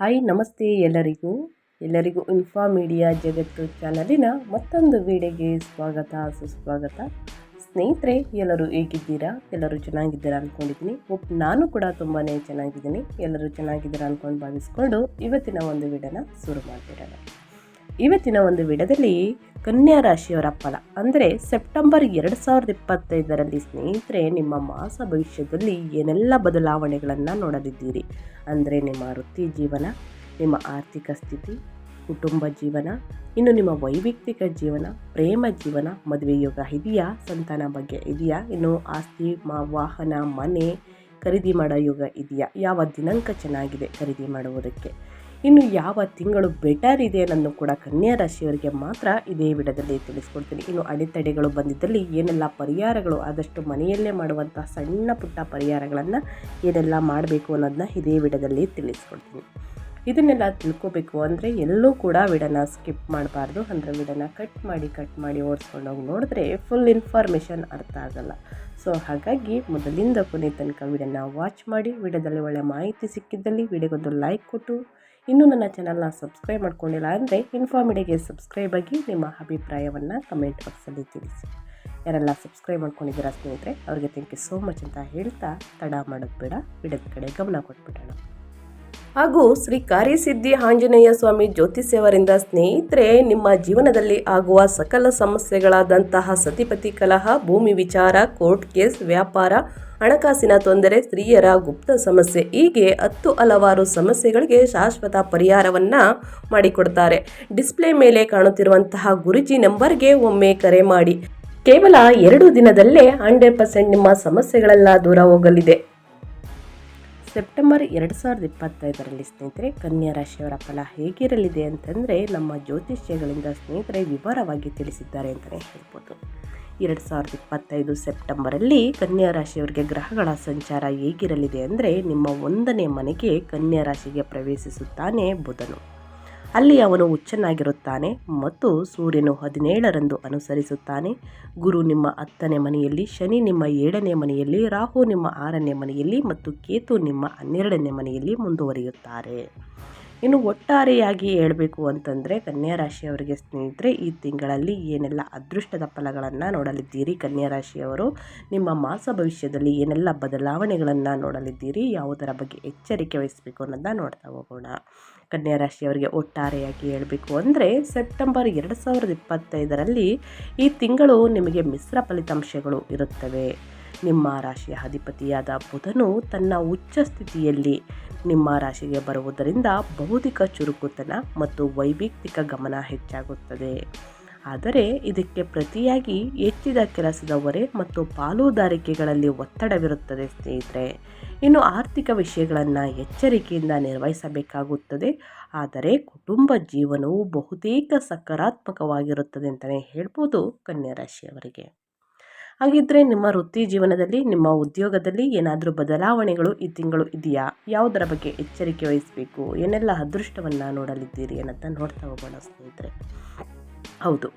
Hi ನಮಸ್ತೆ ಎಲ್ಲರಿಗೂ info media ಜಗತ್ತು ಚಾನಲಿನ ಮತ್ತೊಂದು ವಿಡಿಯೋಗೆ ಸುಸ್ವಾಗತ. ಸ್ನೇಹಿತರೆ, ಎಲ್ಲರೂ ಹೇಗಿದ್ದೀರಾ? ಎಲ್ಲರೂ ಚೆನ್ನಾಗಿದ್ದೀರಾ ಅಂದ್ಕೊಂಡಿದ್ದೀನಿ. ನಾನು ಕೂಡ ತುಂಬಾ ಚೆನ್ನಾಗಿದ್ದೀನಿ. ಎಲ್ಲರೂ ಚೆನ್ನಾಗಿದ್ದೀರಾ ಅಂದ್ಕೊಂಡು ಭಾವಿಸ್ಕೊಂಡು ಇವತ್ತಿನ ಒಂದು ವಿಡಿಯೋನ ಶುರು ಮಾಡ್ತಿರೋಣ. ಇವತ್ತಿನ ಒಂದು ವಿಡಿಯೋದಲ್ಲಿ ಕನ್ಯಾ ರಾಶಿಯವರ ಫಲ ಅಂದರೆ ಸೆಪ್ಟೆಂಬರ್ 2025ರಲ್ಲಿ ಸ್ನೇಹಿತರೆ ನಿಮ್ಮ ಮಾಸ ಭವಿಷ್ಯದಲ್ಲಿ ಏನೆಲ್ಲ ಬದಲಾವಣೆಗಳನ್ನು ನೋಡಲಿದ್ದೀರಿ ಅಂದರೆ ನಿಮ್ಮ ವೃತ್ತಿ ಜೀವನ, ನಿಮ್ಮ ಆರ್ಥಿಕ ಸ್ಥಿತಿ, ಕುಟುಂಬ ಜೀವನ, ಇನ್ನು ನಿಮ್ಮ ವೈಯಕ್ತಿಕ ಜೀವನ, ಪ್ರೇಮ ಜೀವನ, ಮದುವೆ ಯೋಗ ಇದೆಯಾ, ಸಂತಾನ ಬಗ್ಗೆ ಇದೆಯಾ, ಇನ್ನು ಆಸ್ತಿ ವಾಹನ ಮನೆ ಖರೀದಿ ಮಾಡೋ ಯೋಗ ಇದೆಯಾ, ಯಾವ ದಿನಾಂಕ ಚೆನ್ನಾಗಿದೆ ಖರೀದಿ ಮಾಡುವುದಕ್ಕೆ, ಇನ್ನು ಯಾವ ತಿಂಗಳು ಬೆಟರ್ ಇದೆ ಅನ್ನೋದು ಕೂಡ ಕನ್ಯಾ ರಾಶಿಯವರಿಗೆ ಮಾತ್ರ ಇದೇ ವಿಡಿಯೋದಲ್ಲಿ ತಿಳಿಸ್ಕೊಡ್ತೀನಿ. ಇನ್ನು ಅಡೆತಡೆಗಳು ಬಂದಿದ್ದಲ್ಲಿ ಏನೆಲ್ಲ ಪರಿಹಾರಗಳು, ಆದಷ್ಟು ಮನೆಯಲ್ಲೇ ಮಾಡುವಂಥ ಸಣ್ಣ ಪುಟ್ಟ ಪರಿಹಾರಗಳನ್ನು ಏನೆಲ್ಲ ಮಾಡಬೇಕು ಅನ್ನೋದನ್ನ ಇದೇ ವಿಡಿಯೋದಲ್ಲಿ ತಿಳಿಸ್ಕೊಡ್ತೀನಿ. ಇದನ್ನೆಲ್ಲ ತಿಳ್ಕೊಬೇಕು ಅಂದರೆ ಎಲ್ಲೂ ಕೂಡ ವಿಡಿಯೋನ ಸ್ಕಿಪ್ ಮಾಡಬಾರ್ದು. ಅಂದರೆ ವಿಡಿಯೋನ ಕಟ್ ಮಾಡಿ ಓಡಿಸ್ಕೊಂಡು ಹೋಗಿ ನೋಡಿದ್ರೆ ಫುಲ್ ಇನ್ಫಾರ್ಮೇಷನ್ ಅರ್ಥ ಆಗಲ್ಲ. ಸೊ ಹಾಗಾಗಿ ಮೊದಲಿಂದ ಕೊನೆ ತನಕ ವಿಡಿಯೋನ ವಾಚ್ ಮಾಡಿ, ವಿಡಿಯೋದಲ್ಲಿ ಒಳ್ಳೆ ಮಾಹಿತಿ ಸಿಕ್ಕಿದ್ದಲ್ಲಿ ವಿಡಿಯೋಗೊಂದು ಲೈಕ್ ಕೊಟ್ಟು, ಇನ್ನೂ ನನ್ನ ಚಾನಲ್ನ ಸಬ್ಸ್ಕ್ರೈಬ್ ಮಾಡ್ಕೊಂಡಿಲ್ಲ ಅಂದರೆ ಇನ್ಫಾರ್ಮೇಡಿಯಾಗೆ ಸಬ್ಸ್ಕ್ರೈಬ್ ಆಗಿ ನಿಮ್ಮ ಅಭಿಪ್ರಾಯವನ್ನು ಕಮೆಂಟ್ ಬಾಕ್ಸಲ್ಲಿ ತಿಳಿಸಿ. ಯಾರೆಲ್ಲ ಸಬ್ಸ್ಕ್ರೈಬ್ ಮಾಡ್ಕೊಂಡಿದ್ದೀರಾ ಸ್ನೇಹಿತರೆ, ಅವ್ರಿಗೆ ಥ್ಯಾಂಕ್ ಯು ಸೋ ಮಚ್ ಅಂತ ಹೇಳ್ತಾ ತಡ ಮಾಡೋದು ಬೇಡ, ವಿಡಿಯೋದ ಕಡೆ ಗಮನ ಕೊಟ್ಬಿಡೋಣ. ಹಾಗೂ ಶ್ರೀ ಕಾರ್ಯಸಿದ್ಧಿ ಆಂಜನೇಯ ಸ್ವಾಮಿ ಜ್ಯೋತಿಷ್ಯವರಿಂದ ಸ್ನೇಹಿತರೆ ನಿಮ್ಮ ಜೀವನದಲ್ಲಿ ಆಗುವ ಸಕಲ ಸಮಸ್ಯೆಗಳಾದಂತಹ ಸತಿಪತಿ ಕಲಹ, ಭೂಮಿ ವಿಚಾರ, ಕೋರ್ಟ್ ಕೇಸ್, ವ್ಯಾಪಾರ, ಹಣಕಾಸಿನ ತೊಂದರೆ, ಸ್ತ್ರೀಯರ ಗುಪ್ತ ಸಮಸ್ಯೆ, ಹೀಗೆ 10 ಹಲವಾರು ಸಮಸ್ಯೆಗಳಿಗೆ ಶಾಶ್ವತ ಪರಿಹಾರವನ್ನು ಮಾಡಿಕೊಡ್ತಾರೆ. ಡಿಸ್ಪ್ಲೇ ಮೇಲೆ ಕಾಣುತ್ತಿರುವಂತಹ ಗುರುಜಿ ನಂಬರ್ಗೆ ಒಮ್ಮೆ ಕರೆ ಮಾಡಿ. ಕೇವಲ 2 ದಿನದಲ್ಲೇ 100% ನಿಮ್ಮ ಸಮಸ್ಯೆಗಳೆಲ್ಲ ದೂರ ಹೋಗಲಿದೆ. ಸೆಪ್ಟೆಂಬರ್ 2025ರಲ್ಲಿ ಸ್ನೇಹಿತರೆ ಕನ್ಯಾ ರಾಶಿಯವರ ಫಲ ಹೇಗಿರಲಿದೆ ಅಂತಂದರೆ ನಮ್ಮ ಜ್ಯೋತಿಷ್ಯಗಳಿಂದ ಸ್ನೇಹಿತರೆ ವಿವರವಾಗಿ ತಿಳಿಸಿದ್ದಾರೆ ಅಂತಲೇ ಹೇಳ್ಬೋದು. 2025 ಸೆಪ್ಟೆಂಬರಲ್ಲಿ ಕನ್ಯಾ ರಾಶಿಯವರಿಗೆ ಗ್ರಹಗಳ ಸಂಚಾರ ಹೇಗಿರಲಿದೆ ಅಂದರೆ ನಿಮ್ಮ 1ನೇ ಮನೆಗೆ ಕನ್ಯಾ ರಾಶಿಗೆ ಪ್ರವೇಶಿಸುತ್ತಾನೆ ಬುಧನು. ಅಲ್ಲಿ ಅವನು ಉಚ್ಚನಾಗಿರುತ್ತಾನೆ ಮತ್ತು ಸೂರ್ಯನು 17ರಂದು ಅನುಸರಿಸುತ್ತಾನೆ. ಗುರು ನಿಮ್ಮ 10ನೇ ಮನೆಯಲ್ಲಿ, ಶನಿ ನಿಮ್ಮ 7ನೇ ಮನೆಯಲ್ಲಿ, ರಾಹು ನಿಮ್ಮ 6ನೇ ಮನೆಯಲ್ಲಿ ಮತ್ತು ಕೇತು ನಿಮ್ಮ 12ನೇ ಮನೆಯಲ್ಲಿ ಮುಂದುವರಿಯುತ್ತಾರೆ. ಇನ್ನು ಒಟ್ಟಾರೆಯಾಗಿ ಹೇಳಬೇಕು ಅಂತಂದರೆ ಕನ್ಯಾ ರಾಶಿಯವರಿಗೆ ಸ್ನೇಹಿತರೆ ಈ ತಿಂಗಳಲ್ಲಿ ಏನೆಲ್ಲ ಅದೃಷ್ಟದ ಫಲಗಳನ್ನು ನೋಡಲಿದ್ದೀರಿ, ಕನ್ಯಾ ರಾಶಿಯವರು ನಿಮ್ಮ ಮಾಸ ಭವಿಷ್ಯದಲ್ಲಿ ಏನೆಲ್ಲ ಬದಲಾವಣೆಗಳನ್ನು ನೋಡಲಿದ್ದೀರಿ, ಯಾವುದರ ಬಗ್ಗೆ ಎಚ್ಚರಿಕೆ ವಹಿಸಬೇಕು ಅನ್ನೋದನ್ನ ನೋಡ್ತಾ ಹೋಗೋಣ. ಕನ್ಯಾ ರಾಶಿಯವರಿಗೆ ಒಟ್ಟಾರೆಯಾಗಿ ಹೇಳಬೇಕು ಅಂದರೆ ಸೆಪ್ಟೆಂಬರ್ 2025ರಲ್ಲಿ ಈ ತಿಂಗಳು ನಿಮಗೆ ಮಿಶ್ರ ಫಲಿತಾಂಶಗಳು ಇರುತ್ತವೆ. ನಿಮ್ಮ ರಾಶಿಯ ಅಧಿಪತಿಯಾದ ಬುಧನು ತನ್ನ ಉಚ್ಚ ಸ್ಥಿತಿಯಲ್ಲಿ ನಿಮ್ಮ ರಾಶಿಗೆ ಬರುವುದರಿಂದ ಬೌದ್ಧಿಕ ಚುರುಕುತನ ಮತ್ತು ವೈಯಕ್ತಿಕ ಗಮನ ಹೆಚ್ಚಾಗುತ್ತದೆ. ಆದರೆ ಇದಕ್ಕೆ ಪ್ರತಿಯಾಗಿ ಹೆಚ್ಚಿದ ಕೆಲಸದ ಹೊರೆ ಮತ್ತು ಪಾಲುದಾರಿಕೆಗಳಲ್ಲಿ ಒತ್ತಡವಿರುತ್ತದೆ ಸ್ನೇಹಿತರೆ. ಇನ್ನು ಆರ್ಥಿಕ ವಿಷಯಗಳನ್ನು ಎಚ್ಚರಿಕೆಯಿಂದ ನಿರ್ವಹಿಸಬೇಕಾಗುತ್ತದೆ. ಆದರೆ ಕುಟುಂಬ ಜೀವನವು ಬಹುತೇಕ ಸಕಾರಾತ್ಮಕವಾಗಿರುತ್ತದೆ ಅಂತಲೇ ಹೇಳ್ಬೋದು ಕನ್ಯಾ ರಾಶಿಯವರಿಗೆ. ಹಾಗಿದ್ದರೆ ನಿಮ್ಮ ವೃತ್ತಿ ಜೀವನದಲ್ಲಿ, ನಿಮ್ಮ ಉದ್ಯೋಗದಲ್ಲಿ ಏನಾದರೂ ಬದಲಾವಣೆಗಳು ಈ ತಿಂಗಳು ಇದೆಯಾ, ಯಾವುದರ ಬಗ್ಗೆ ಎಚ್ಚರಿಕೆ ವಹಿಸಬೇಕು, ಏನೆಲ್ಲ ಅದೃಷ್ಟವನ್ನು ನೋಡಲಿದ್ದೀರಿ ಅನ್ನೋದನ್ನ ನೋಡ್ತಾ ಹೋಗೋಣ ಸ್ನೇಹಿತರೆ. ಹೌದು,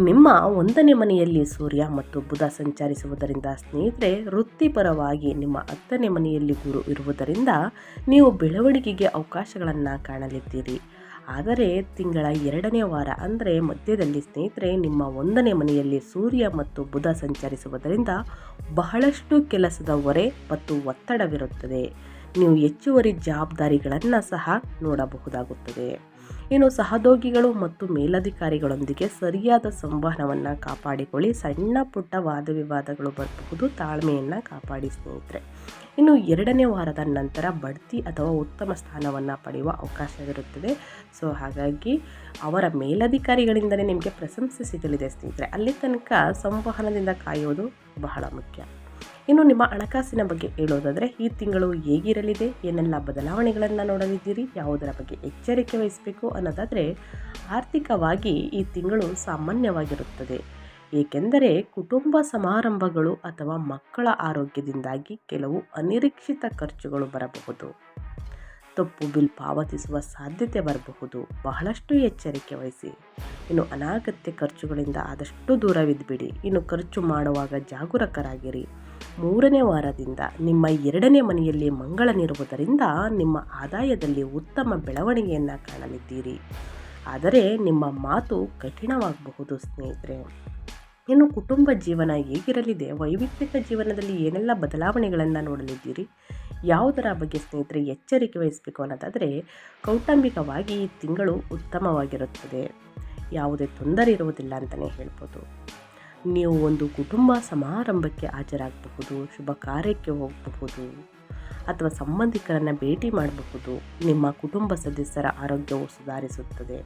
ನಿಮ್ಮ 1ನೇ ಮನೆಯಲ್ಲಿ ಸೂರ್ಯ ಮತ್ತು ಬುಧ ಸಂಚರಿಸುವುದರಿಂದ ಸ್ನೇಹಿತರೆ ವೃತ್ತಿಪರವಾಗಿ ನಿಮ್ಮ 10ನೇ ಮನೆಯಲ್ಲಿ ಗುರು ಇರುವುದರಿಂದ ನೀವು ಬೆಳವಣಿಗೆಗೆ ಅವಕಾಶಗಳನ್ನು ಕಾಣಲಿದ್ದೀರಿ. ಆದರೆ ತಿಂಗಳ 2ನೇ ವಾರ ಅಂದರೆ ಮಧ್ಯದಲ್ಲಿ ಸ್ನೇಹಿತರೆ ನಿಮ್ಮ 1ನೇ ಮನೆಯಲ್ಲಿ ಸೂರ್ಯ ಮತ್ತು ಬುಧ ಸಂಚರಿಸುವುದರಿಂದ ಬಹಳಷ್ಟು ಕೆಲಸದ ಹೊರೆ ಮತ್ತು ಒತ್ತಡವಿರುತ್ತದೆ. ನೀವು ಹೆಚ್ಚುವರಿ ಜವಾಬ್ದಾರಿಗಳನ್ನು ಸಹ ನೋಡಬಹುದಾಗುತ್ತದೆ. ಇನ್ನು ಸಹೋದ್ಯೋಗಿಗಳು ಮತ್ತು ಮೇಲಧಿಕಾರಿಗಳೊಂದಿಗೆ ಸರಿಯಾದ ಸಂವಹನವನ್ನು ಕಾಪಾಡಿಕೊಳ್ಳಿ. ಸಣ್ಣ ಪುಟ್ಟ ವಾದ ವಿವಾದಗಳು ಬರಬಹುದು, ತಾಳ್ಮೆಯನ್ನು ಕಾಪಾಡಿ ಸ್ನೇಹಿತರೆ. ಇನ್ನು 2ನೇ ವಾರದ ನಂತರ ಬಡ್ತಿ ಅಥವಾ ಉತ್ತಮ ಸ್ಥಾನವನ್ನು ಪಡೆಯುವ ಅವಕಾಶವಿರುತ್ತದೆ. ಸೊ ಹಾಗಾಗಿ ಅವರ ಮೇಲಧಿಕಾರಿಗಳಿಂದಲೇ ನಿಮಗೆ ಪ್ರಶಂಸೆ ಸಿಗಲಿದೆ ಸ್ನೇಹಿತರೆ. ಅಲ್ಲಿ ತನಕ ಸಂವಹನದಿಂದ ಕಾಯುವುದು ಬಹಳ ಮುಖ್ಯ. ಇನ್ನು ನಿಮ್ಮ ಹಣಕಾಸಿನ ಬಗ್ಗೆ ಹೇಳೋದಾದರೆ ಈ ತಿಂಗಳು ಹೇಗಿರಲಿದೆ, ಏನೆಲ್ಲ ಬದಲಾವಣೆಗಳನ್ನು ನೋಡಲಿದ್ದೀರಿ, ಯಾವುದರ ಬಗ್ಗೆ ಎಚ್ಚರಿಕೆ ವಹಿಸಬೇಕು ಅನ್ನೋದಾದರೆ ಆರ್ಥಿಕವಾಗಿ ಈ ತಿಂಗಳು ಸಾಮಾನ್ಯವಾಗಿರುತ್ತದೆ. ಏಕೆಂದರೆ ಕುಟುಂಬ ಸಮಾರಂಭಗಳು ಅಥವಾ ಮಕ್ಕಳ ಆರೋಗ್ಯದಿಂದಾಗಿ ಕೆಲವು ಅನಿರೀಕ್ಷಿತ ಖರ್ಚುಗಳು ಬರಬಹುದು. ತಪ್ಪು ಬಿಲ್ ಪಾವತಿಸುವ ಸಾಧ್ಯತೆ ಬರಬಹುದು. ಬಹಳಷ್ಟು ಎಚ್ಚರಿಕೆ ವಹಿಸಿ. ಇನ್ನು ಅನಗತ್ಯ ಖರ್ಚುಗಳಿಂದ ಆದಷ್ಟು ದೂರವಿದ್ಬಿಡಿ. ಇನ್ನು ಖರ್ಚು ಮಾಡುವಾಗ ಜಾಗರೂಕರಾಗಿರಿ. 3ನೇ ವಾರದಿಂದ ನಿಮ್ಮ 2ನೇ ಮನೆಯಲ್ಲಿ ಮಂಗಳನಿರುವುದರಿಂದ ನಿಮ್ಮ ಆದಾಯದಲ್ಲಿ ಉತ್ತಮ ಬೆಳವಣಿಗೆಯನ್ನು ಕಾಣಲಿದ್ದೀರಿ. ಆದರೆ ನಿಮ್ಮ ಮಾತು ಕಠಿಣವಾಗಬಹುದು ಸ್ನೇಹಿತರೆ. ಇನ್ನು ಕುಟುಂಬ ಜೀವನ ಹೇಗಿರಲಿದೆ, ವೈಯಕ್ತಿಕ ಜೀವನದಲ್ಲಿ ಏನೆಲ್ಲ ಬದಲಾವಣೆಗಳನ್ನು ನೋಡಲಿದ್ದೀರಿ, ಯಾವುದರ ಬಗ್ಗೆ ಸ್ನೇಹಿತರೆ ಎಚ್ಚರಿಕೆ ವಹಿಸಬೇಕು ಅನ್ನೋದಾದರೆ, ಕೌಟುಂಬಿಕವಾಗಿ ಈ ತಿಂಗಳು ಉತ್ತಮವಾಗಿರುತ್ತದೆ. ಯಾವುದೇ ತೊಂದರೆ ಇರುವುದಿಲ್ಲ ಅಂತಲೇ ಹೇಳ್ಬೋದು. ನೀವು ಒಂದು ಕುಟುಂಬ ಸಮಾರಂಭಕ್ಕೆ ಹಾಜರಾಗಬಹುದು, ಶುಭ ಕಾರ್ಯಕ್ಕೆ ಹೋಗಬಹುದು ಅಥವಾ ಸಂಬಂಧಿಕರನ್ನು ಭೇಟಿ ಮಾಡಬಹುದು. ನಿಮ್ಮ ಕುಟುಂಬ ಸದಸ್ಯರ ಆರೋಗ್ಯವು ಸುಧಾರಿಸುತ್ತದೆ.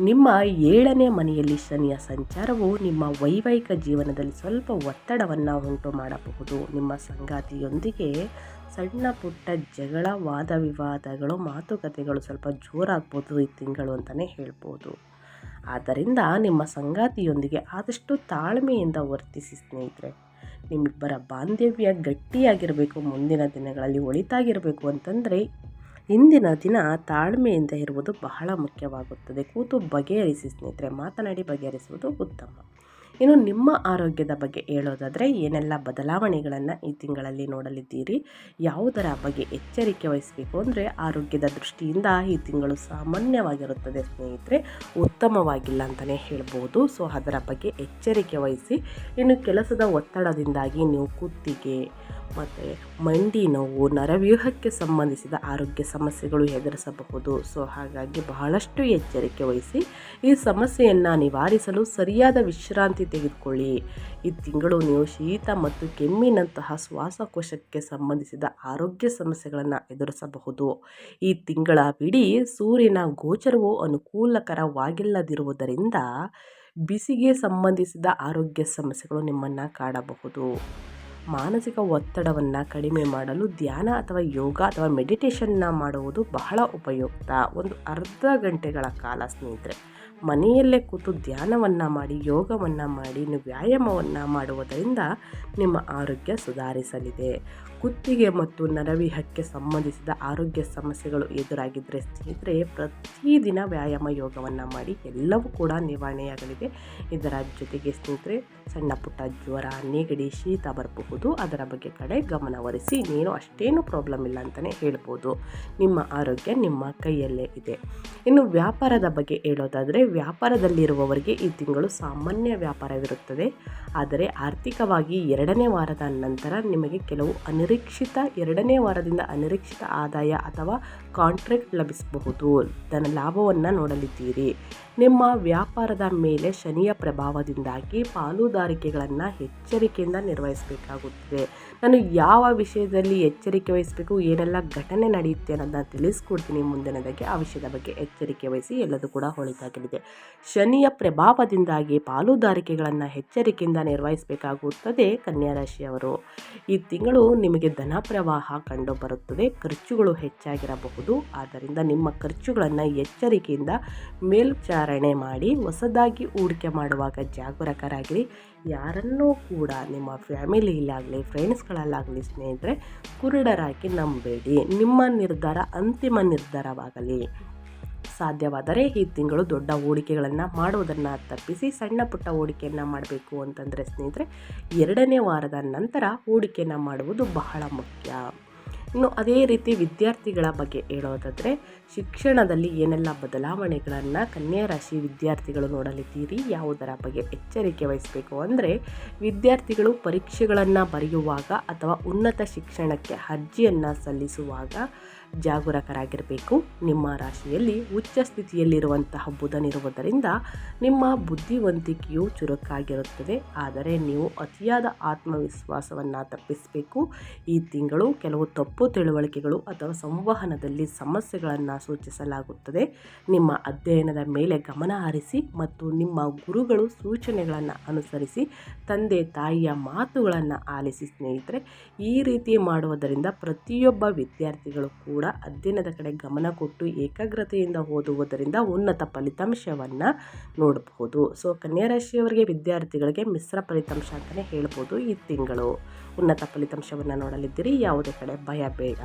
ನಿಮ್ಮ 7ನೇ ಮನೆಯಲ್ಲಿ ಶನಿಯ ಸಂಚಾರವು ನಿಮ್ಮ ವೈವಾಹಿಕ ಜೀವನದಲ್ಲಿ ಸ್ವಲ್ಪ ಒತ್ತಡವನ್ನು ಉಂಟು ಮಾಡಬಹುದು. ನಿಮ್ಮ ಸಂಗಾತಿಯೊಂದಿಗೆ ಸಣ್ಣ ಪುಟ್ಟ ಜಗಳ, ವಾದ ವಿವಾದಗಳು, ಮಾತುಕತೆಗಳು ಸ್ವಲ್ಪ ಜೋರಾಗ್ಬೋದು ಈ ತಿಂಗಳು ಅಂತಲೇ ಹೇಳ್ಬೋದು. ಆದ್ದರಿಂದ ನಿಮ್ಮ ಸಂಗಾತಿಯೊಂದಿಗೆ ಆದಷ್ಟು ತಾಳ್ಮೆಯಿಂದ ವರ್ತಿಸಿ ಸ್ನೇಹಿತರೆ. ನಿಮ್ಮಿಬ್ಬರ ಬಾಂಧವ್ಯ ಗಟ್ಟಿಯಾಗಿರಬೇಕು, ಮುಂದಿನ ದಿನಗಳಲ್ಲಿ ಒಳಿತಾಗಿರಬೇಕು ಅಂತಂದರೆ ಇಂದಿನ ದಿನ ತಾಳ್ಮೆಯಿಂದ ಇರುವುದು ಬಹಳ ಮುಖ್ಯವಾಗುತ್ತದೆ. ಕೂತು ಬಗೆಹರಿಸಿ ಸ್ನೇಹಿತರೆ, ಮಾತನಾಡಿ ಬಗೆಹರಿಸುವುದು ಉತ್ತಮ. ಇನ್ನು ನಿಮ್ಮ ಆರೋಗ್ಯದ ಬಗ್ಗೆ ಹೇಳೋದಾದರೆ, ಏನೆಲ್ಲ ಬದಲಾವಣೆಗಳನ್ನು ಈ ತಿಂಗಳಲ್ಲಿ ನೋಡಲಿದ್ದೀರಿ, ಯಾವುದರ ಬಗ್ಗೆ ಎಚ್ಚರಿಕೆ ವಹಿಸಬೇಕು ಅಂದರೆ, ಆರೋಗ್ಯದ ದೃಷ್ಟಿಯಿಂದ ಈ ತಿಂಗಳು ಸಾಮಾನ್ಯವಾಗಿರುತ್ತದೆ ಸ್ನೇಹಿತರೆ, ಉತ್ತಮವಾಗಿಲ್ಲ ಅಂತಲೇ ಹೇಳ್ಬೋದು. ಸೊ ಅದರ ಬಗ್ಗೆ ಎಚ್ಚರಿಕೆ ವಹಿಸಿ. ಇನ್ನು ಕೆಲಸದ ಒತ್ತಡದಿಂದಾಗಿ ನೀವು ಕುತ್ತಿಗೆ ಮತ್ತು ಮಂಡಿ ನೋವು, ನರವ್ಯೂಹಕ್ಕೆ ಸಂಬಂಧಿಸಿದ ಆರೋಗ್ಯ ಸಮಸ್ಯೆಗಳು ಎದುರಿಸಬಹುದು. ಸೊ ಹಾಗಾಗಿ ಬಹಳಷ್ಟು ಎಚ್ಚರಿಕೆ ವಹಿಸಿ. ಈ ಸಮಸ್ಯೆಯನ್ನು ನಿವಾರಿಸಲು ಸರಿಯಾದ ವಿಶ್ರಾಂತಿ ತೆಗೆದುಕೊಳ್ಳಿ. ಈ ತಿಂಗಳು ನೀವು ಶೀತ ಮತ್ತು ಕೆಮ್ಮಿನಂತಹ ಶ್ವಾಸಕೋಶಕ್ಕೆ ಸಂಬಂಧಿಸಿದ ಆರೋಗ್ಯ ಸಮಸ್ಯೆಗಳನ್ನು ಎದುರಿಸಬಹುದು. ಈ ತಿಂಗಳವಿಡೀ ಸೂರ್ಯನ ಗೋಚರವು ಅನುಕೂಲಕರವಾಗಿಲ್ಲದಿರುವುದರಿಂದ ಬಿಸಿಗೆ ಸಂಬಂಧಿಸಿದ ಆರೋಗ್ಯ ಸಮಸ್ಯೆಗಳು ನಿಮ್ಮನ್ನು ಕಾಡಬಹುದು. ಮಾನಸಿಕ ಒತ್ತಡವನ್ನು ಕಡಿಮೆ ಮಾಡಲು ಧ್ಯಾನ ಅಥವಾ ಯೋಗ ಅಥವಾ ಮೆಡಿಟೇಷನ್ನ ಮಾಡುವುದು ಬಹಳ ಉಪಯುಕ್ತ. ಒಂದು ಅರ್ಧ ಗಂಟೆಗಳ ಕಾಲ ಸ್ನೇಹಿತರೆ ಮನೆಯಲ್ಲೇ ಕೂತು ಧ್ಯಾನವನ್ನು ಮಾಡಿ, ಯೋಗವನ್ನು ಮಾಡಿ, ವ್ಯಾಯಾಮವನ್ನು ಮಾಡುವುದರಿಂದ ನಿಮ್ಮ ಆರೋಗ್ಯ ಸುಧಾರಿಸಲಿದೆ. ಕುತ್ತಿಗೆ ಮತ್ತು ನರವ್ಯೂಹಕ್ಕೆ ಸಂಬಂಧಿಸಿದ ಆರೋಗ್ಯ ಸಮಸ್ಯೆಗಳು ಎದುರಾಗಿದ್ದರೆ ಸ್ನೇಹಿತರೆ ಪ್ರತಿದಿನ ವ್ಯಾಯಾಮ ಯೋಗವನ್ನು ಮಾಡಿ, ಎಲ್ಲವೂ ಕೂಡ ನಿವಾರಣೆಯಾಗಲಿದೆ. ಇದರ ಜೊತೆಗೆ ಸ್ನೇಹಿತರೆ ಸಣ್ಣ ಪುಟ್ಟ ಜ್ವರ, ನೆಗಡಿ, ಶೀತ ಬರಬಹುದು. ಅದರ ಬಗ್ಗೆ ಕಡೆ ಗಮನಹರಿಸಿ. ಇನ್ನೇನು ಅಷ್ಟೇನು ಪ್ರಾಬ್ಲಮ್ ಇಲ್ಲ ಅಂತಲೇ ಹೇಳ್ಬೋದು. ನಿಮ್ಮ ಆರೋಗ್ಯ ನಿಮ್ಮ ಕೈಯಲ್ಲೇ ಇದೆ. ಇನ್ನು ವ್ಯಾಪಾರದ ಬಗ್ಗೆ ಹೇಳೋದಾದರೆ, ವ್ಯಾಪಾರದಲ್ಲಿರುವವರಿಗೆ ಈ ತಿಂಗಳು ಸಾಮಾನ್ಯ ವ್ಯಾಪಾರವಿರುತ್ತದೆ. ಆದರೆ ಆರ್ಥಿಕವಾಗಿ 2ನೇ ವಾರದ ನಂತರ ನಿಮಗೆ ಕೆಲವು 2ನೇ ವಾರದಿಂದ ಅನಿರೀಕ್ಷಿತ ಆದಾಯ ಅಥವಾ ಕಾಂಟ್ರಾಕ್ಟ್ ಲಭಿಸಬಹುದು. ಧನ ಲಾಭವನ್ನು ನೋಡಲಿದ್ದೀರಿ. ನಿಮ್ಮ ವ್ಯಾಪಾರದ ಮೇಲೆ ಶನಿಯ ಪ್ರಭಾವದಿಂದಾಗಿ ಪಾಲುದಾರಿಕೆಗಳನ್ನು ಎಚ್ಚರಿಕೆಯಿಂದ ನಿರ್ವಹಿಸಬೇಕಾಗುತ್ತದೆ. ನಾನು ಯಾವ ವಿಷಯದಲ್ಲಿ ಎಚ್ಚರಿಕೆ ವಹಿಸಬೇಕು, ಏನೆಲ್ಲ ಘಟನೆ ನಡೆಯುತ್ತೆ ಅನ್ನೋದನ್ನ ತಿಳಿಸ್ಕೊಡ್ತೀನಿ ಮುಂದಿನದಾಗಿ. ಆ ವಿಷಯದ ಬಗ್ಗೆ ಎಚ್ಚರಿಕೆ ವಹಿಸಿ, ಎಲ್ಲದೂ ಕೂಡ ಒಳಿತಾಗಲಿದೆ. ಶನಿಯ ಪ್ರಭಾವದಿಂದಾಗಿ ಪಾಲುದಾರಿಕೆಗಳನ್ನು ಎಚ್ಚರಿಕೆಯಿಂದ ನಿರ್ವಹಿಸಬೇಕಾಗುತ್ತದೆ ಕನ್ಯಾ ರಾಶಿಯವರು. ಈ ತಿಂಗಳು ನಿಮಗೆ ಧನ ಪ್ರವಾಹ ಕಂಡು ಬರುತ್ತದೆ. ಖರ್ಚುಗಳು ಹೆಚ್ಚಾಗಿರಬಹುದು. ಆದ್ದರಿಂದ ನಿಮ್ಮ ಖರ್ಚುಗಳನ್ನು ಎಚ್ಚರಿಕೆಯಿಂದ ಮೇಲ್ವಿಚಾರಣೆ ಮಾಡಿ. ಹೊಸದಾಗಿ ಹೂಡಿಕೆ ಮಾಡುವಾಗ ಜಾಗರೂಕರಾಗಿರಿ. ಯಾರನ್ನೂ ಕೂಡ ನಿಮ್ಮ ಫ್ಯಾಮಿಲಿಯಲ್ಲಾಗಲಿ, ಫ್ರೆಂಡ್ಸ್ಗಳಲ್ಲಾಗಲಿ ಸ್ನೇಹಿತರೆ ಕುರುಡರಾಗಿ ನಂಬೇಡಿ. ನಿಮ್ಮ ನಿರ್ಧಾರ ಅಂತಿಮ ನಿರ್ಧಾರವಾಗಲಿ. ಸಾಧ್ಯವಾದರೆ ಈ ತಿಂಗಳು ದೊಡ್ಡ ಹೂಡಿಕೆಗಳನ್ನು ಮಾಡುವುದನ್ನು ತಪ್ಪಿಸಿ ಸಣ್ಣ ಪುಟ್ಟ ಹೂಡಿಕೆಯನ್ನು ಮಾಡಬೇಕು ಅಂತಂದರೆ ಸ್ನೇಹಿತರೆ 2ನೇ ವಾರದ ನಂತರ ಹೂಡಿಕೆಯನ್ನು ಮಾಡುವುದು ಬಹಳ ಮುಖ್ಯ. ಇನ್ನು ಅದೇ ರೀತಿ ವಿದ್ಯಾರ್ಥಿಗಳ ಬಗ್ಗೆ ಹೇಳೋದಾದರೆ, ಶಿಕ್ಷಣದಲ್ಲಿ ಏನೆಲ್ಲ ಬದಲಾವಣೆಗಳನ್ನು ಕನ್ಯಾ ರಾಶಿ ವಿದ್ಯಾರ್ಥಿಗಳು ನೋಡಲಿದ್ದೀರಿ, ಯಾವುದರ ಬಗ್ಗೆ ಎಚ್ಚರಿಕೆ ವಹಿಸಬೇಕು ಅಂದರೆ, ವಿದ್ಯಾರ್ಥಿಗಳು ಪರೀಕ್ಷೆಗಳನ್ನು ಬರೆಯುವಾಗ ಅಥವಾ ಉನ್ನತ ಶಿಕ್ಷಣಕ್ಕೆ ಅರ್ಜಿಯನ್ನು ಸಲ್ಲಿಸುವಾಗ ಜಾಗರೂಕರಾಗಿರಬೇಕು. ನಿಮ್ಮ ರಾಶಿಯಲ್ಲಿ ಉಚ್ಚ ಸ್ಥಿತಿಯಲ್ಲಿರುವಂತಹ ಬುಧನಿರುವುದರಿಂದ ನಿಮ್ಮ ಬುದ್ಧಿವಂತಿಕೆಯು ಚುರುಕಾಗಿರುತ್ತದೆ. ಆದರೆ ನೀವು ಅತಿಯಾದ ಆತ್ಮವಿಶ್ವಾಸವನ್ನು ತಪ್ಪಿಸಬೇಕು. ಈ ತಿಂಗಳು ಕೆಲವು ತಪ್ಪು ತಿಳುವಳಿಕೆಗಳು ಅಥವಾ ಸಂವಹನದಲ್ಲಿ ಸಮಸ್ಯೆಗಳನ್ನು ಸೂಚಿಸಲಾಗುತ್ತದೆ. ನಿಮ್ಮ ಅಧ್ಯಯನದ ಮೇಲೆ ಗಮನ ಹರಿಸಿ ಮತ್ತು ನಿಮ್ಮ ಗುರುಗಳು ಸೂಚನೆಗಳನ್ನು ಅನುಸರಿಸಿ ತಂದೆ ತಾಯಿಯ ಮಾತುಗಳನ್ನು ಆಲಿಸಿ ಸ್ನೇಹಿತರೆ. ಈ ರೀತಿ ಮಾಡುವುದರಿಂದ ಪ್ರತಿಯೊಬ್ಬ ವಿದ್ಯಾರ್ಥಿಗಳು ಕೂಡ ಅಧ್ಯಯನದ ಕಡೆ ಗಮನ ಕೊಟ್ಟು ಏಕಾಗ್ರತೆಯಿಂದ ಓದುವುದರಿಂದ ಉನ್ನತ ಫಲಿತಾಂಶವನ್ನು ನೋಡಬಹುದು. ಸೊ ಕನ್ಯಾ ರಾಶಿಯವರಿಗೆ ವಿದ್ಯಾರ್ಥಿಗಳಿಗೆ ಮಿಶ್ರ ಫಲಿತಾಂಶ ಅಂತಲೇ ಹೇಳ್ಬೋದು. ಈ ತಿಂಗಳು ಉನ್ನತ ಫಲಿತಾಂಶವನ್ನು ನೋಡಲಿದ್ದೀರಿ. ಯಾವುದೇ ಕಡೆ ಭಯ ಬೇಡ.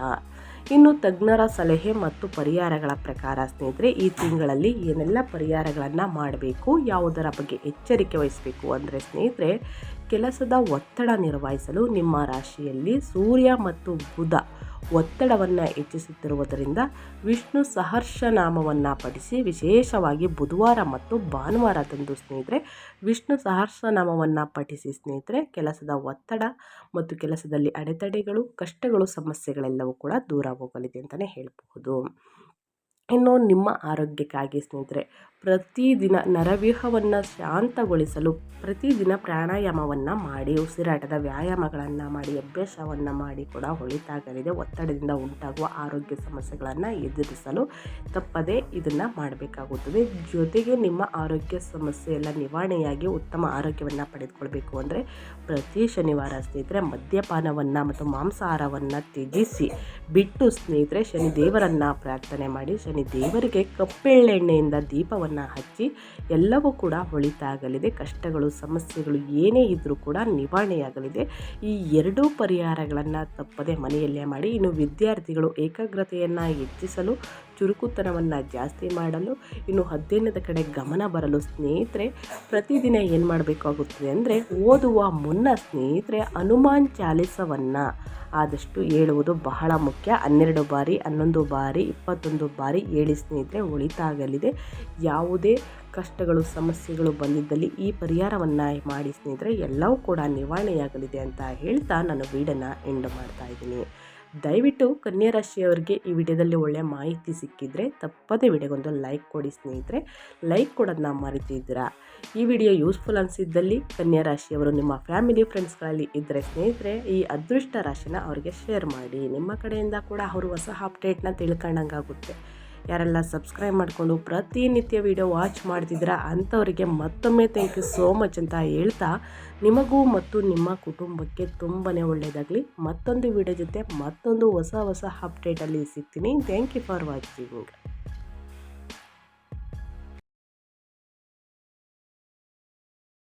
ಇನ್ನು ತಜ್ಞರ ಸಲಹೆ ಮತ್ತು ಪರಿಹಾರಗಳ ಪ್ರಕಾರ ಸ್ನೇಹಿತರೆ ಈ ತಿಂಗಳಲ್ಲಿ ಏನೆಲ್ಲ ಪರಿಹಾರಗಳನ್ನು ಮಾಡಬೇಕು, ಯಾವುದರ ಬಗ್ಗೆ ಎಚ್ಚರಿಕೆ ವಹಿಸಬೇಕು ಅಂದರೆ ಸ್ನೇಹಿತರೆ, ಕೆಲಸದ ಒತ್ತಡ ನಿರ್ವಹಿಸಲು ನಿಮ್ಮ ರಾಶಿಯಲ್ಲಿ ಸೂರ್ಯ ಮತ್ತು ಬುಧ ಒತ್ತಡವನ್ನು ಹೆಚ್ಚಿಸುತ್ತಿರುವುದರಿಂದ ವಿಷ್ಣು ಸಹಸ್ರನಾಮವನ್ನು ಪಠಿಸಿ. ವಿಶೇಷವಾಗಿ ಬುಧವಾರ ಮತ್ತು ಭಾನುವಾರದಂದು ಸ್ನೇಹಿತರೆ ವಿಷ್ಣು ಸಹಸ್ರನಾಮವನ್ನು ಪಠಿಸಿ ಸ್ನೇಹಿತರೆ. ಕೆಲಸದ ಒತ್ತಡ ಮತ್ತು ಕೆಲಸದಲ್ಲಿ ಅಡೆತಡೆಗಳು, ಕಷ್ಟಗಳು, ಸಮಸ್ಯೆಗಳೆಲ್ಲವೂ ಕೂಡ ದೂರ ಹೋಗಲಿದೆ ಅಂತಲೇ ಹೇಳಬಹುದು. ಇನ್ನು ನಿಮ್ಮ ಆರೋಗ್ಯಕ್ಕಾಗಿ ಸ್ನೇಹಿತರೆ ಪ್ರತಿದಿನ ನರವ್ಯೂಹವನ್ನು ಶಾಂತಗೊಳಿಸಲು ಪ್ರತಿದಿನ ಪ್ರಾಣಾಯಾಮವನ್ನು ಮಾಡಿ, ಉಸಿರಾಟದ ವ್ಯಾಯಾಮಗಳನ್ನು ಮಾಡಿ, ಅಭ್ಯಾಸವನ್ನು ಮಾಡಿ ಕೂಡ ಒಳಿತಾಗಲಿದೆ. ಒತ್ತಡದಿಂದ ಉಂಟಾಗುವ ಆರೋಗ್ಯ ಸಮಸ್ಯೆಗಳನ್ನು ಎದುರಿಸಲು ತಪ್ಪದೇ ಇದನ್ನು ಮಾಡಬೇಕಾಗುತ್ತದೆ. ಜೊತೆಗೆ ನಿಮ್ಮ ಆರೋಗ್ಯ ಸಮಸ್ಯೆ ಎಲ್ಲ ನಿವಾರಣೆಯಾಗಿ ಉತ್ತಮ ಆರೋಗ್ಯವನ್ನು ಪಡೆದುಕೊಳ್ಬೇಕು ಅಂದರೆ ಪ್ರತಿ ಶನಿವಾರ ಸ್ನೇಹಿತರೆ ಮದ್ಯಪಾನವನ್ನು ಮತ್ತು ಮಾಂಸಾಹಾರವನ್ನು ತ್ಯಜಿಸಿ ಬಿಟ್ಟು ಸ್ನೇಹಿತರೆ ಶನಿ ದೇವರನ್ನು ಪ್ರಾರ್ಥನೆ ಮಾಡಿ, ಶನಿ ದೇವರಿಗೆ ಕಪ್ಪೆಳ್ಳೆಣ್ಣೆಯಿಂದ ದೀಪವನ್ನು ಹಚ್ಚಿ ಎಲ್ಲವೂ ಕೂಡ ಒಳಿತಾಗಲಿದೆ. ಕಷ್ಟಗಳು, ಸಮಸ್ಯೆಗಳು ಏನೇ ಇದ್ದರೂ ಕೂಡ ನಿವಾರಣೆಯಾಗಲಿದೆ. ಈ ಎರಡೂ ಪರಿಹಾರಗಳನ್ನು ತಪ್ಪದೆ ಮನೆಯಲ್ಲೇ ಮಾಡಿ. ಇನ್ನು ವಿದ್ಯಾರ್ಥಿಗಳು ಏಕಾಗ್ರತೆಯನ್ನು ಹೆಚ್ಚಿಸಲು, ಚುರುಕುತನವನ್ನು ಜಾಸ್ತಿ ಮಾಡಲು, ಇನ್ನು ಅಧ್ಯಯನದ ಕಡೆ ಗಮನ ಬರಲು ಸ್ನೇಹಿತರೆ ಪ್ರತಿದಿನ ಏನು ಮಾಡಬೇಕಾಗುತ್ತದೆ ಅಂದರೆ ಓದುವ ಮುನ್ನ ಸ್ನೇಹಿತರೆ ಹನುಮಾನ್ ಚಾಲಿಸವನ್ನು ಆದಷ್ಟು ಹೇಳುವುದು ಬಹಳ ಮುಖ್ಯ. 12 ಬಾರಿ, 11 ಬಾರಿ, 21 ಬಾರಿ ಹೇಳಿ ಸ್ನೇಹಿತರೆ ಒಳಿತಾಗಲಿದೆ. ಯಾವುದೇ ಕಷ್ಟಗಳು, ಸಮಸ್ಯೆಗಳು ಬಂದಿದ್ದಲ್ಲಿ ಈ ಪರಿಹಾರವನ್ನು ಮಾಡಿ ಸ್ನೇಹಿತರೆ ಎಲ್ಲವೂ ಕೂಡ ನಿವಾರಣೆಯಾಗಲಿದೆ ಅಂತ ಹೇಳ್ತಾ ನಾನು ವಿಡಿಯೋನ ಎಂಡ್ ಮಾಡ್ತಾ ಇದ್ದೀನಿ. ದಯವಿಟ್ಟು ಕನ್ಯಾ ರಾಶಿಯವರಿಗೆ ಈ ವಿಡಿಯೋದಲ್ಲಿ ಒಳ್ಳೆಯ ಮಾಹಿತಿ ಸಿಕ್ಕಿದರೆ ತಪ್ಪದೇ ವಿಡಿಯೋಗೊಂದು ಲೈಕ್ ಕೊಡಿ ಸ್ನೇಹಿತರೆ. ಲೈಕ್ ಕೊಡೋದನ್ನ ಮರಿತಿದ್ದೀರಾ. ಈ ವಿಡಿಯೋ ಯೂಸ್ಫುಲ್ ಅನಿಸಿದ್ದಲ್ಲಿ ಕನ್ಯಾ ರಾಶಿಯವರು ನಿಮ್ಮ ಫ್ಯಾಮಿಲಿ ಫ್ರೆಂಡ್ಸ್ಗಳಲ್ಲಿ ಇದ್ದರೆ ಸ್ನೇಹಿತರೆ ಈ ಅದೃಷ್ಟ ರಾಶಿನ ಅವರಿಗೆ ಶೇರ್ ಮಾಡಿ. ನಿಮ್ಮ ಕಡೆಯಿಂದ ಕೂಡ ಅವರು ಹೊಸ ಅಪ್ಡೇಟ್ನ ತಿಳ್ಕೊಂಡಂಗಾಗುತ್ತೆ. ಯಾರೆಲ್ಲ ಸಬ್ಸ್ಕ್ರೈಬ್ ಮಾಡಿಕೊಂಡು ಪ್ರತಿನಿತ್ಯ ವಿಡಿಯೋ ವಾಚ್ ಮಾಡ್ತಿದ್ದೀರಾ ಅಂಥವರಿಗೆ ಮತ್ತೊಮ್ಮೆ ಥ್ಯಾಂಕ್ ಯು ಸೋ ಮಚ್ ಅಂತ ಹೇಳ್ತಾ ನಿಮಗೂ ಮತ್ತು ನಿಮ್ಮ ಕುಟುಂಬಕ್ಕೆ ತುಂಬಾ ಒಳ್ಳೆಯದಾಗಲಿ. ಮತ್ತೊಂದು ವಿಡಿಯೋ ಜೊತೆ ಮತ್ತೊಂದು ಹೊಸ ಅಪ್ಡೇಟಲ್ಲಿ ಸಿಗ್ತೀನಿ. Thank you for watching.